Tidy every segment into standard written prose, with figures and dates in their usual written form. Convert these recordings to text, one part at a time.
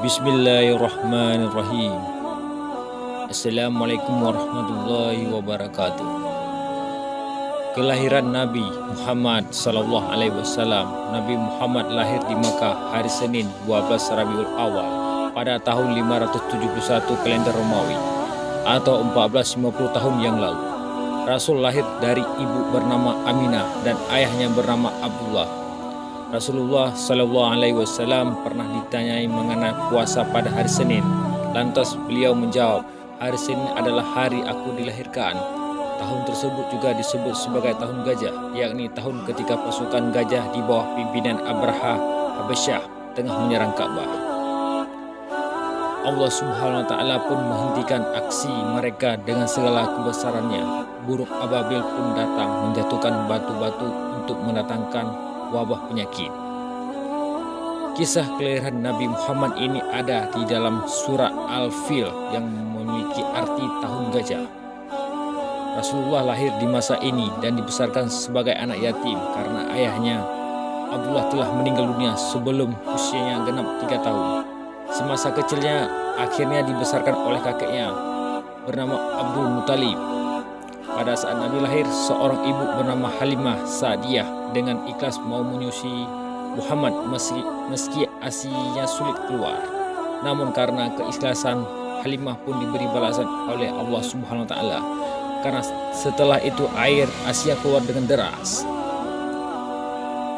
Bismillahirrahmanirrahim. Assalamualaikum warahmatullahi wabarakatuh. Kelahiran Nabi Muhammad Sallallahu Alaihi Wasallam. Nabi Muhammad lahir di Makkah hari Senin 12 Rabiul Awal pada tahun 571 kalender Romawi atau 1450 tahun yang lalu. Rasul lahir dari ibu bernama Aminah dan ayahnya bernama Abdullah. Rasulullah Sallallahu Alaihi Wasallam pernah ditanyai mengenai puasa pada hari Senin. Lantas beliau menjawab, hari Senin adalah hari aku dilahirkan. Tahun tersebut juga disebut sebagai tahun gajah, yakni tahun ketika pasukan gajah di bawah pimpinan Abraha Habasyah tengah menyerang Ka'bah. Allah Subhanahu wa Ta'ala pun menghentikan aksi mereka dengan segala kebesarannya. Burung ababil pun datang menjatuhkan batu-batu untuk mendatangkan wabah penyakit. Kisah kelahiran Nabi Muhammad ini ada di dalam surah Al-Fil yang memiliki arti tahun gajah. Rasulullah lahir di masa ini dan dibesarkan sebagai anak yatim karena ayahnya Abdullah telah meninggal dunia sebelum usianya genap 3 tahun. Semasa kecilnya akhirnya dibesarkan oleh kakeknya bernama Abdul Muthalib. Pada saat Nabi lahir, seorang ibu bernama Halimah Sa'diyah dengan ikhlas mau menyusui Muhammad meski asinya sulit keluar. Namun karena keikhlasan, Halimah pun diberi balasan oleh Allah Subhanahu wa Ta'ala. Karena setelah itu air Asia keluar dengan deras.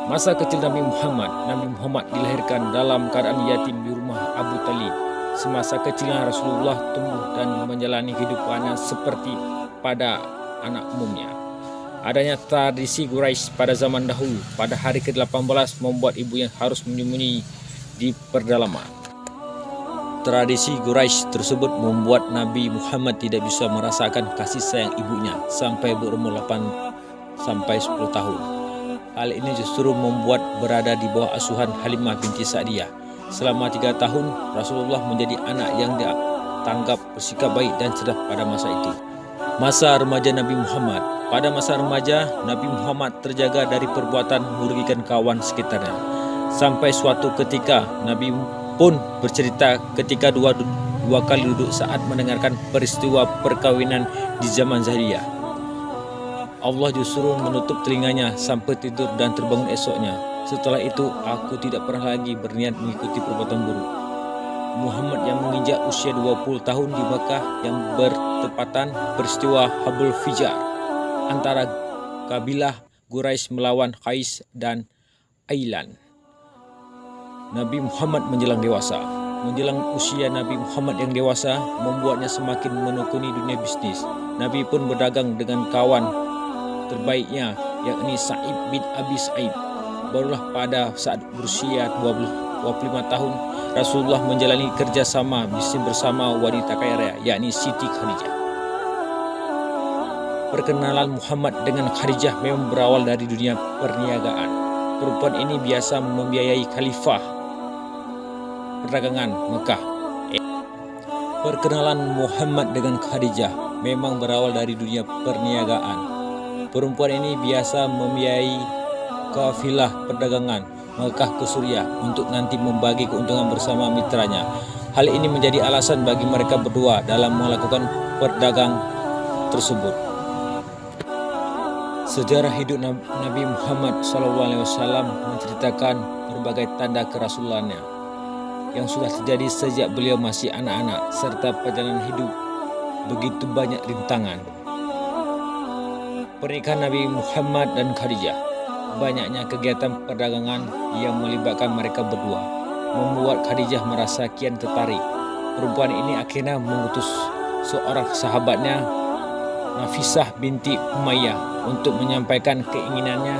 Masa kecil Nabi Muhammad dilahirkan dalam keadaan yatim di rumah Abu Talib. Semasa kecilnya Rasulullah tumbuh dan menjalani kehidupannya seperti pada anak umumnya. Adanya tradisi Quraisy pada zaman dahulu pada hari ke-18 membuat ibunya harus menyembunyi di pedalaman. Tradisi Quraisy tersebut membuat Nabi Muhammad tidak bisa merasakan kasih sayang ibunya sampai berumur 8 sampai 10 tahun. Hal ini justru membuat berada di bawah asuhan Halimah binti Sa'diyah. Selama 3 tahun Rasulullah menjadi anak yang dianggap bersikap baik dan cerdas pada masa itu. Masa remaja Nabi Muhammad. Pada masa remaja, Nabi Muhammad terjaga dari perbuatan merugikan kawan sekitarnya. Sampai suatu ketika, Nabi pun bercerita ketika dua kali duduk saat mendengarkan peristiwa perkawinan di zaman jahiliyah. Allah justru menutup telinganya sampai tidur dan terbangun esoknya. Setelah itu, aku tidak pernah lagi berniat mengikuti perbuatan buruk. Muhammad yang menginjak usia 20 tahun di Makkah yang bertepatan peristiwa Habul Fijar antara kabilah Quraisy melawan Qais dan Ailan. Nabi Muhammad menjelang dewasa. Menjelang usia Nabi Muhammad yang dewasa membuatnya semakin menekuni dunia bisnis. Nabi pun berdagang dengan kawan terbaiknya yakni Sa'ib bin Abi Sa'ib. Barulah pada saat berusia 25 tahun Rasulullah menjalani kerjasama bisnis bersama wanita kaya raya yakni Siti Khadijah. Perkenalan Muhammad dengan Khadijah memang berawal dari dunia perniagaan. Perempuan ini biasa membiayai khalifah perdagangan Mekah. Perkenalan Muhammad dengan Khadijah memang berawal dari dunia perniagaan. Perempuan ini biasa membiayai kafilah perdagangan Mekah ke Suriah untuk nanti membagi keuntungan bersama mitranya. Hal ini menjadi alasan bagi mereka berdua dalam melakukan perdagang tersebut. Sejarah hidup Nabi Muhammad SAW menceritakan berbagai tanda kerasulannya yang sudah terjadi sejak beliau masih anak-anak serta perjalanan hidup begitu banyak rintangan. Pernikahan Nabi Muhammad dan Khadijah. Banyaknya kegiatan perdagangan yang melibatkan mereka berdua membuat Khadijah merasa kian tertarik. Perempuan ini akhirnya mengutus seorang sahabatnya Nafisah binti Umayyah untuk menyampaikan keinginannya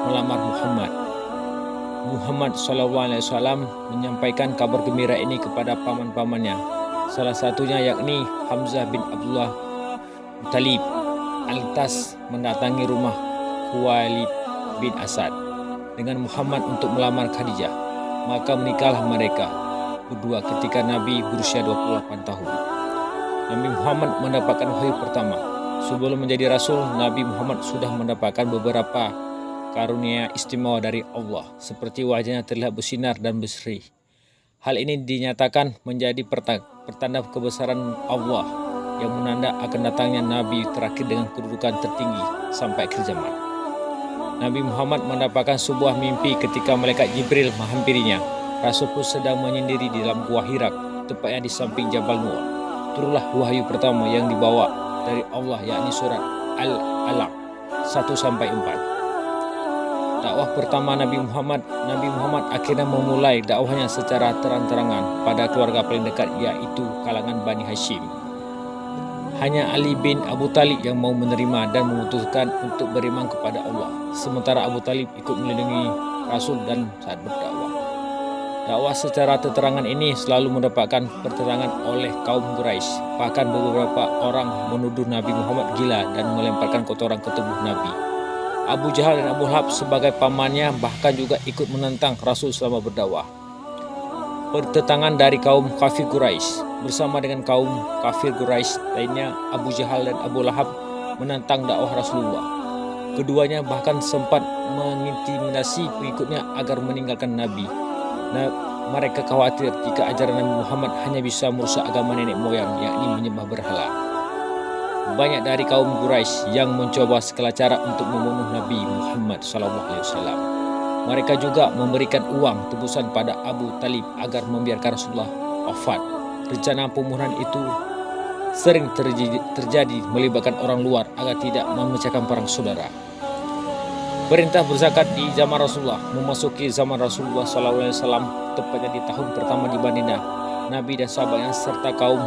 melamar Muhammad. Muhammad SAW menyampaikan kabar gembira ini kepada paman-pamannya. Salah satunya yakni Hamzah bin Abdullah Muthalib. Lantas mendatangi rumah Khuwailid bin Asad dengan Muhammad untuk melamar Khadijah. Maka menikahlah mereka berdua ketika Nabi berusia 28 tahun. Nabi Muhammad mendapatkan wahyu pertama. Sebelum menjadi Rasul, Nabi Muhammad sudah mendapatkan beberapa karunia istimewa dari Allah, seperti wajahnya terlihat bersinar dan berseri. Hal ini dinyatakan menjadi pertanda kebesaran Allah yang menanda akan datangnya Nabi terakhir dengan kedudukan tertinggi sampai akhir zaman. Nabi Muhammad mendapatkan sebuah mimpi ketika malaikat Jibril menghampirinya. Rasul pun sedang menyendiri di dalam gua Hira, tepatnya di samping Jabal Nur. Turunlah wahyu pertama yang dibawa dari Allah, yakni surat Al-Alaq 1-4. Dakwah pertama Nabi Muhammad akhirnya memulai dakwahnya secara terang-terangan pada keluarga paling dekat, yaitu kalangan Bani Hashim. Hanya Ali bin Abu Talib yang mau menerima dan memutuskan untuk beriman kepada Allah. Sementara Abu Talib ikut melindungi Rasul dan saat berdakwah. Dakwah secara terang ini selalu mendapatkan pertentangan oleh kaum Quraisy. Bahkan beberapa orang menuduh Nabi Muhammad gila dan melemparkan kotoran ke tubuh Nabi. Abu Jahal dan Abu Lahab sebagai pamannya bahkan juga ikut menentang Rasul selama berdakwah. Pertentangan dari kaum kafir Quraisy bersama dengan kaum kafir Quraisy lainnya, Abu Jahal dan Abu Lahab menentang dakwah Rasulullah. Keduanya bahkan sempat mengintimidasi pengikutnya agar meninggalkan Nabi. Mereka khawatir jika ajaran Nabi Muhammad hanya bisa merusak agama nenek moyang, yakni menyembah berhala. Banyak dari kaum Quraisy yang mencoba segala cara untuk membunuh Nabi Muhammad SAW. Mereka juga memberikan uang tebusan pada Abu Talib agar membiarkan Rasulullah wafat. Rencana pembunuhan itu sering terjadi melibatkan orang luar agar tidak memecahkan perang saudara. Perintah berzakat di zaman Rasulullah. Memasuki zaman Rasulullah SAW, tepatnya di tahun pertama di Madinah, Nabi dan sahabatnya serta kaum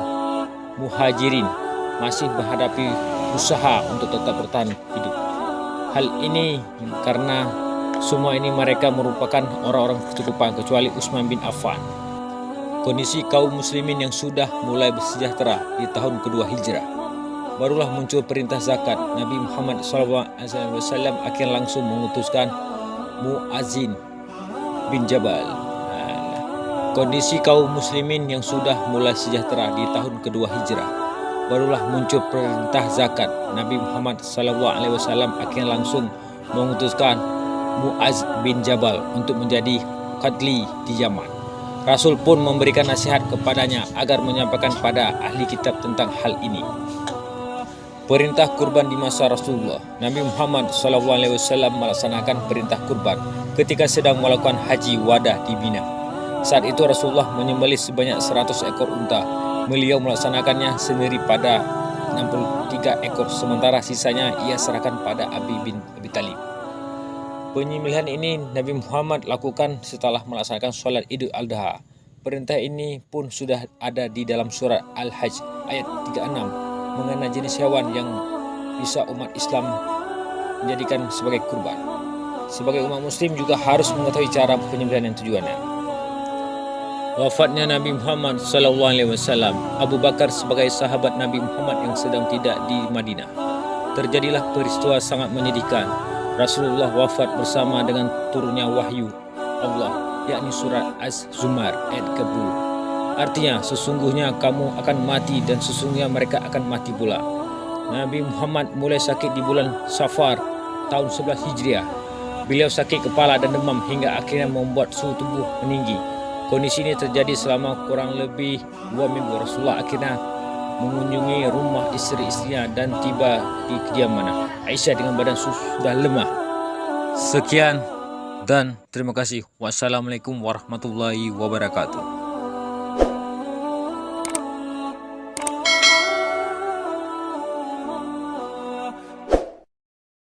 muhajirin masih menghadapi usaha untuk tetap bertahan hidup. Hal ini karena semua ini mereka merupakan orang-orang berkecukupan kecuali Utsman bin Affan. Kondisi kaum muslimin yang sudah mulai bersejahtera di tahun kedua hijrah. Barulah muncul perintah zakat. Nabi Muhammad SAW akhirnya langsung mengutuskan Mu'adzin bin Jabal. Kondisi kaum muslimin yang sudah mulai sejahtera di tahun kedua hijrah. Barulah muncul perintah zakat. Nabi Muhammad SAW akhirnya langsung mengutuskan Mu'adz bin Jabal untuk menjadi qadli di Yaman. Rasul pun memberikan nasihat kepadanya agar menyampaikan pada ahli kitab tentang hal ini. Perintah kurban di masa Rasulullah. Nabi Muhammad SAW melaksanakan perintah kurban ketika sedang melakukan haji wadah di Mina. Saat itu Rasulullah menyembelih sebanyak 100 ekor unta. Beliau melaksanakannya sendiri pada 63 ekor, sementara sisanya ia serahkan pada Ali bin Abi Talib. Penyembelihan ini Nabi Muhammad lakukan setelah melaksanakan sholat Idul Adha. Perintah ini pun sudah ada di dalam surat Al-Hajj ayat 36 mengenai jenis hewan yang bisa umat Islam menjadikan sebagai kurban. Sebagai umat muslim juga harus mengetahui cara penyembelihan dan tujuannya. Wafatnya Nabi Muhammad SAW. Abu Bakar sebagai sahabat Nabi Muhammad yang sedang tidak di Madinah. Terjadilah peristiwa sangat menyedihkan. Rasulullah wafat bersama dengan turunnya wahyu Allah, yakni surat Az-Zumar ayat ke-10. Artinya, sesungguhnya kamu akan mati dan sesungguhnya mereka akan mati pula. Nabi Muhammad mulai sakit di bulan Safar tahun 11 Hijriah. Beliau sakit kepala dan demam hingga akhirnya membuat suhu tubuh meninggi. Kondisi ini terjadi selama kurang lebih 2 minggu. Rasulullah akhirnya mengunjungi rumah istri-istrinya dan tiba di kediaman Aisyah dengan badan sudah lemah. Sekian dan terima kasih. Wassalamualaikum warahmatullahi wabarakatuh.